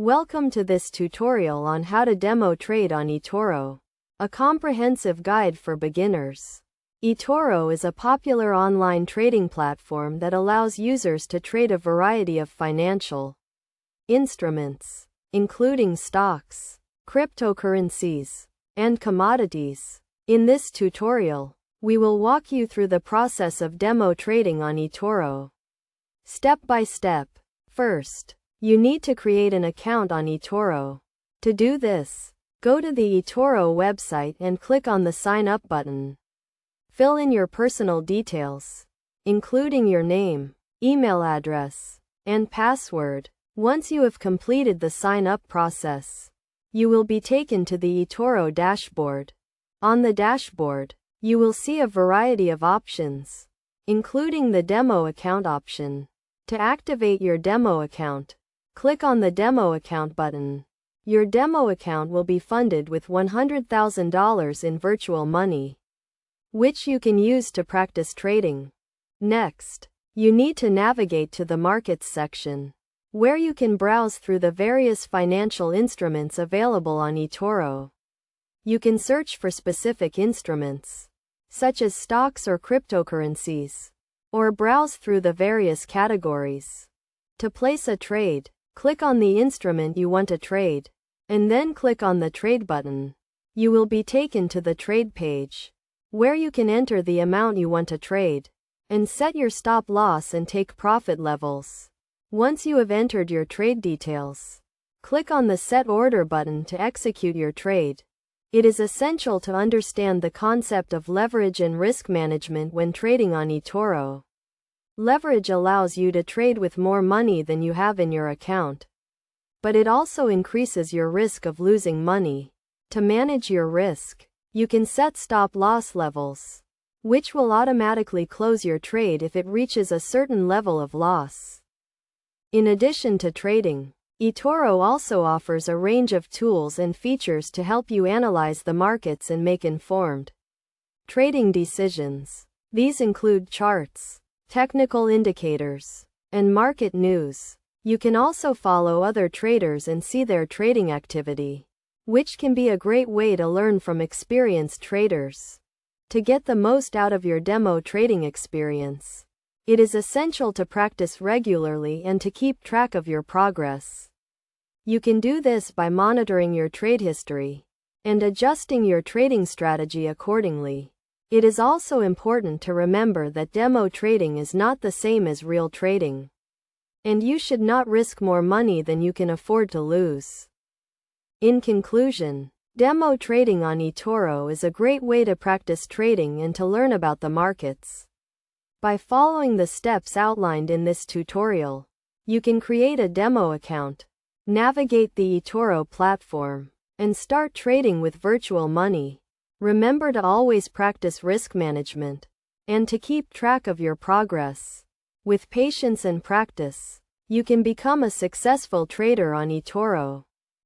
Welcome to this tutorial on how to demo trade on Etoro, a comprehensive guide for beginners. Etoro is a popular online trading platform that allows users to trade a variety of financial instruments, including stocks, cryptocurrencies, and commodities. In this tutorial, we will walk you through the process of demo trading on Etoro, step by step. First, you need to create an account on Etoro. To do this, go to the Etoro website and click on the Sign Up button. Fill in your personal details, including your name, email address, and password. Once you have completed the sign-up process, you will be taken to the Etoro dashboard. On the dashboard, you will see a variety of options, including the demo account option. To activate your demo account, click on the Demo Account button. Your demo account will be funded with $100,000 in virtual money, which you can use to practice trading. Next, you need to navigate to the Markets section, where you can browse through the various financial instruments available on Etoro. You can search for specific instruments, such as stocks or cryptocurrencies, or browse through the various categories. To place a trade, click on the instrument you want to trade, and then click on the Trade button. You will be taken to the Trade page, where you can enter the amount you want to trade, and set your stop loss and take profit levels. Once you have entered your trade details, click on the Set Order button to execute your trade. It is essential to understand the concept of leverage and risk management when trading on Etoro. Leverage allows you to trade with more money than you have in your account, but it also increases your risk of losing money. To manage your risk, you can set stop loss levels, which will automatically close your trade if it reaches a certain level of loss. In addition to trading, Etoro also offers a range of tools and features to help you analyze the markets and make informed trading decisions. These include charts, technical indicators, and market news. You can also follow other traders and see their trading activity, which can be a great way to learn from experienced traders. To get the most out of your demo trading experience, it is essential to practice regularly and to keep track of your progress. You can do this by monitoring your trade history and adjusting your trading strategy accordingly. It is also important to remember that demo trading is not the same as real trading, and you should not risk more money than you can afford to lose. In conclusion, demo trading on Etoro is a great way to practice trading and to learn about the markets. By following the steps outlined in this tutorial, you can create a demo account, navigate the Etoro platform, and start trading with virtual money. Remember to always practice risk management and to keep track of your progress. With patience and practice, you can become a successful trader on Etoro.